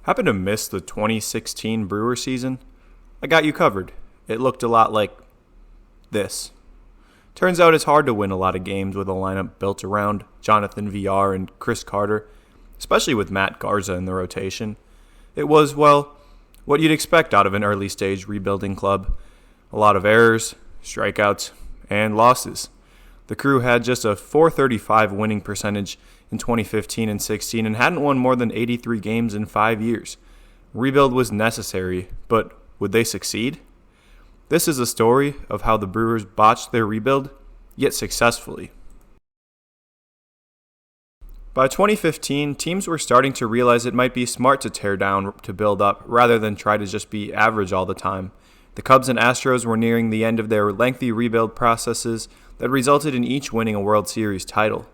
Happen to miss the 2016 Brewer season? I got you covered. It looked a lot like this. Turns out it's hard to win a lot of games with a lineup built around Jonathan VR and Chris Carter, especially with Matt Garza in the rotation. It was, well, what you'd expect out of an early stage rebuilding club. A lot of errors, strikeouts, and losses. The crew had just a .435 winning percentage in 2015 and 16 and hadn't won more than 83 games in 5 years. Rebuild was necessary, but would they succeed? This is a story of how the Brewers botched their rebuild, yet successfully. By 2015, teams were starting to realize it might be smart to tear down to build up rather than try to just be average all the time. The Cubs and Astros were nearing the end of their lengthy rebuild processes that resulted in each winning a World Series title.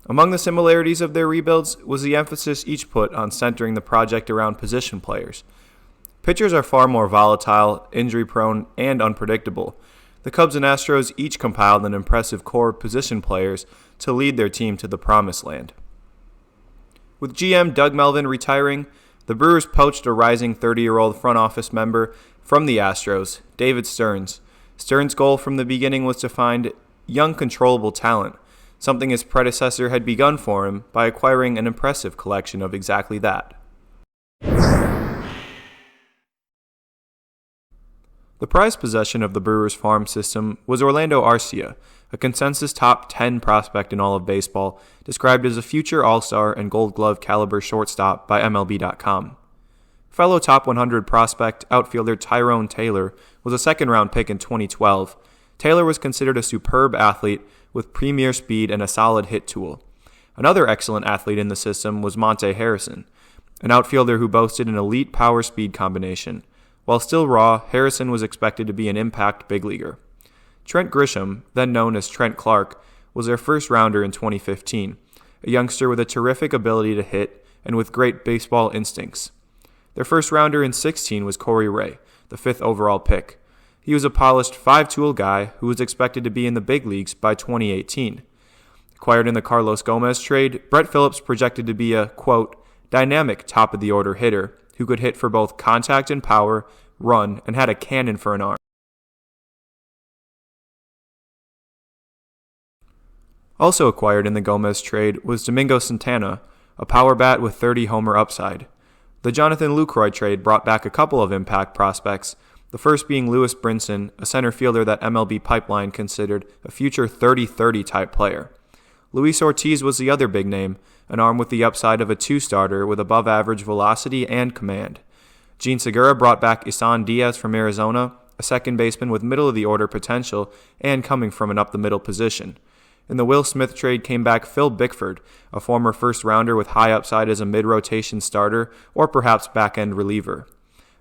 Among the similarities of their rebuilds was the emphasis each put on centering the project around position players. Pitchers are far more volatile, injury-prone, and unpredictable. The Cubs and Astros each compiled an impressive core of position players to lead their team to the promised land. With GM Doug Melvin retiring, the Brewers poached a rising 30-year-old front office member from the Astros, David Stearns. Stearns' goal from the beginning was to find young, controllable talent, something his predecessor had begun for him by acquiring an impressive collection of exactly that. The prized possession of the Brewers farm system was Orlando Arcia, a consensus top 10 prospect in all of baseball, described as a future All-Star and Gold Glove caliber shortstop by MLB.com. Fellow top 100 prospect outfielder Tyrone Taylor was a second-round pick in 2012. Taylor was considered a superb athlete with premier speed and a solid hit tool. Another excellent athlete in the system was Monte Harrison, an outfielder who boasted an elite power-speed combination. While still raw, Harrison was expected to be an impact big leaguer. Trent Grisham, then known as Trent Clark, was their first rounder in 2015, a youngster with a terrific ability to hit and with great baseball instincts. Their first rounder in 16 was Corey Ray, the 5th overall pick. He was a polished five-tool guy who was expected to be in the big leagues by 2018. Acquired in the Carlos Gomez trade, Brett Phillips projected to be a, quote, dynamic top-of-the-order hitter who could hit for both contact and power, run, and had a cannon for an arm. Also acquired in the Gomez trade was Domingo Santana, a power bat with 30-homer upside. The Jonathan Lucroy trade brought back a couple of impact prospects, the first being Lewis Brinson, a center fielder that MLB Pipeline considered a future 30-30 type player. Luis Ortiz was the other big name, an arm with the upside of a two-starter with above-average velocity and command. Gene Segura brought back Isan Diaz from Arizona, a second baseman with middle-of-the-order potential and coming from an up-the-middle position. In the Will Smith trade came back Phil Bickford, a former first-rounder with high upside as a mid-rotation starter or perhaps back-end reliever.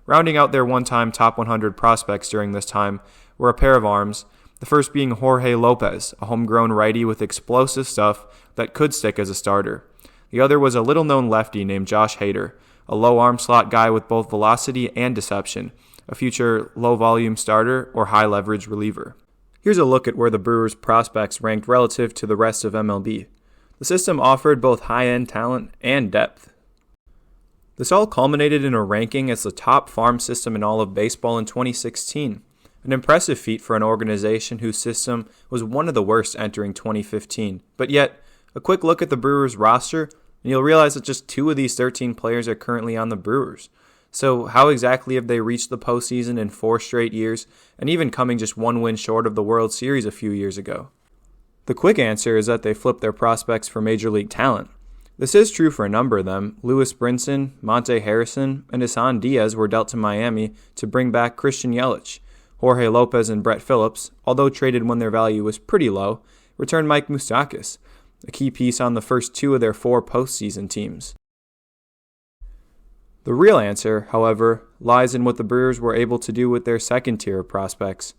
Rounding out their one-time top 100 prospects during this time were a pair of arms, the first being Jorge Lopez, a homegrown righty with explosive stuff that could stick as a starter. The other was a little-known lefty named Josh Hader, a low-arm slot guy with both velocity and deception, a future low-volume starter or high-leverage reliever. Here's a look at where the Brewers' prospects ranked relative to the rest of MLB. The system offered both high-end talent and depth. This all culminated in a ranking as the top farm system in all of baseball in 2016, an impressive feat for an organization whose system was one of the worst entering 2015. But yet, a quick look at the Brewers' roster, and you'll realize that just 2 of these 13 players are currently on the Brewers. So how exactly have they reached the postseason in 4 straight years, and even coming just 1 win short of the World Series a few years ago? The quick answer is that they flipped their prospects for Major League talent. This is true for a number of them. Lewis Brinson, Monte Harrison, and Isan Diaz were dealt to Miami to bring back Christian Yelich. Jorge Lopez and Brett Phillips, although traded when their value was pretty low, returned Mike Moustakas, a key piece on the first 2 of their 4 postseason teams. The real answer, however, lies in what the Brewers were able to do with their second tier of prospects.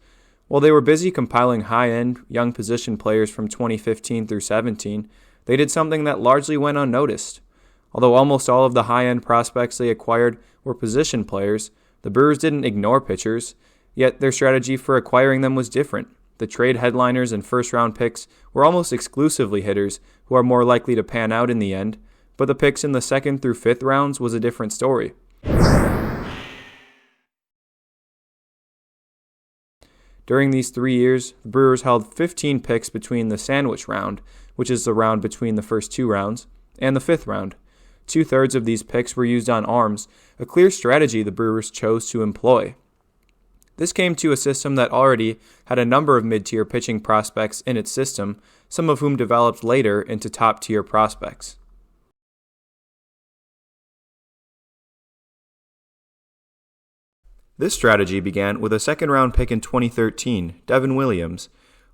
While they were busy compiling high-end, young position players from 2015 through 17, they did something that largely went unnoticed. Although almost all of the high-end prospects they acquired were position players, the Brewers didn't ignore pitchers, yet their strategy for acquiring them was different. The trade headliners and first-round picks were almost exclusively hitters who are more likely to pan out in the end, but the picks in the 2nd through 5th rounds was a different story. During these 3 years, the Brewers held 15 picks between the sandwich round, which is the round between the first 2 rounds, and the 5th round. 2/3 of these picks were used on arms, a clear strategy the Brewers chose to employ. This came to a system that already had a number of mid-tier pitching prospects in its system, some of whom developed later into top-tier prospects. This strategy began with a second-round pick in 2013, Devin Williams.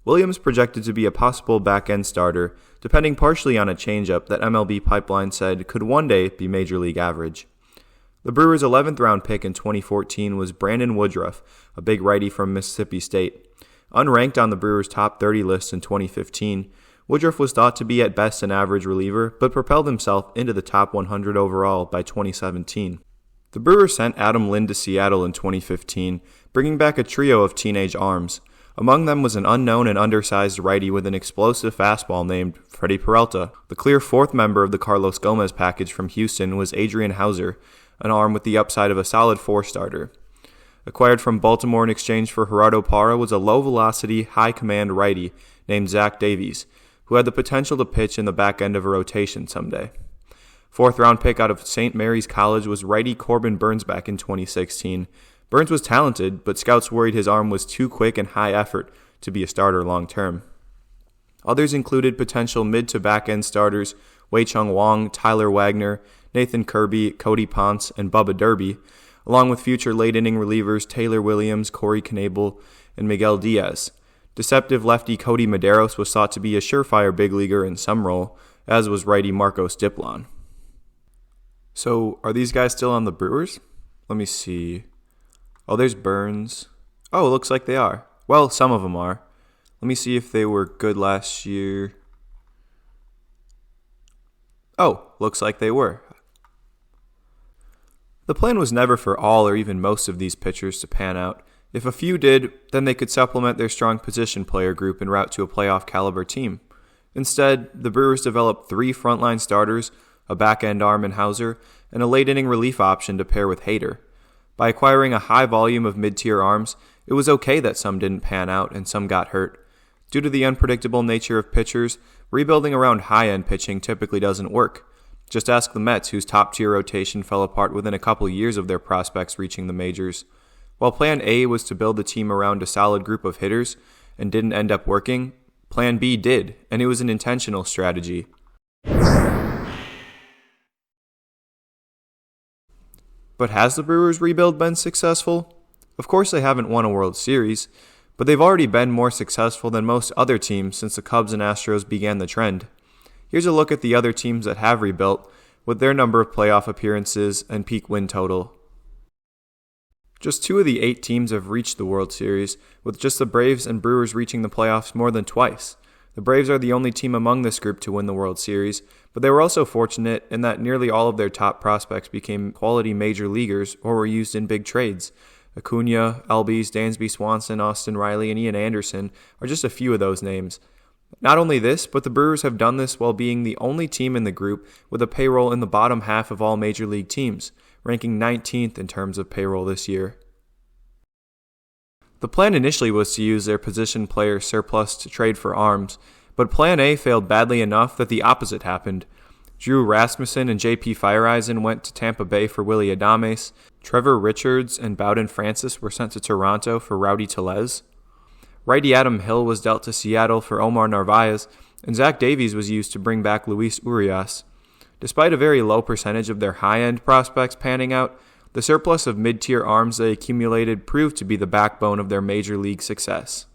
Williams projected to be a possible back-end starter, depending partially on a changeup that MLB Pipeline said could one day be Major League average. The Brewers' 11th round pick in 2014 was Brandon Woodruff, a big righty from Mississippi State. Unranked on the Brewers' top 30 list in 2015, Woodruff was thought to be at best an average reliever, but propelled himself into the top 100 overall by 2017. The Brewers sent Adam Lind to Seattle in 2015, bringing back a trio of teenage arms. Among them was an unknown and undersized righty with an explosive fastball named Freddie Peralta. The clear 4th member of the Carlos Gomez package from Houston was Adrian Hauser, an arm with the upside of a solid 4-starter. Acquired from Baltimore in exchange for Gerardo Parra was a low-velocity, high-command righty named Zach Davies, who had the potential to pitch in the back end of a rotation someday. 4th-round pick out of St. Mary's College was righty Corbin Burns back in 2016. Burns was talented, but scouts worried his arm was too quick and high effort to be a starter long-term. Others included potential mid to back-end starters Wei-Chung Wang, Tyler Wagner, Nathan Kirby, Cody Ponce, and Bubba Derby, along with future late-inning relievers Taylor Williams, Corey Knebel, and Miguel Diaz. Deceptive lefty Cody Medeiros was thought to be a surefire big leaguer in some role, as was righty Marcos Diplan. So, are these guys still on the Brewers? Let me see. Oh, there's Burns. Oh, it looks like they are. Well, some of them are. Let me see if they were good last year. Oh, looks like they were. The plan was never for all or even most of these pitchers to pan out. If a few did, then they could supplement their strong position player group en route to a playoff caliber team. Instead, the Brewers developed 3 frontline starters, a back-end arm in Hauser, and a late-inning relief option to pair with Hader. By acquiring a high volume of mid-tier arms, it was okay that some didn't pan out and some got hurt. Due to the unpredictable nature of pitchers, rebuilding around high-end pitching typically doesn't work. Just ask the Mets, whose top-tier rotation fell apart within a couple years of their prospects reaching the majors. While Plan A was to build the team around a solid group of hitters and didn't end up working, Plan B did, and it was an intentional strategy. But has the Brewers' rebuild been successful? Of course they haven't won a World Series, but they've already been more successful than most other teams since the Cubs and Astros began the trend. Here's a look at the other teams that have rebuilt, with their number of playoff appearances and peak win total. Just 2 of the 8 teams have reached the World Series, with just the Braves and Brewers reaching the playoffs more than twice. The Braves are the only team among this group to win the World Series, but they were also fortunate in that nearly all of their top prospects became quality major leaguers or were used in big trades. Acuna, Albies, Dansby Swanson, Austin Riley, and Ian Anderson are just a few of those names. Not only this, but the Brewers have done this while being the only team in the group with a payroll in the bottom half of all major league teams, ranking 19th in terms of payroll this year. The plan initially was to use their position player surplus to trade for arms, but Plan A failed badly enough that the opposite happened. Drew Rasmussen and J.P. Fireeisen went to Tampa Bay for Willy Adames. Trevor Richards and Bowden Francis were sent to Toronto for Rowdy Tellez. Righty Adam Hill was dealt to Seattle for Omar Narvaez, and Zach Davies was used to bring back Luis Urias. Despite a very low percentage of their high-end prospects panning out, the surplus of mid-tier arms they accumulated proved to be the backbone of their major league success.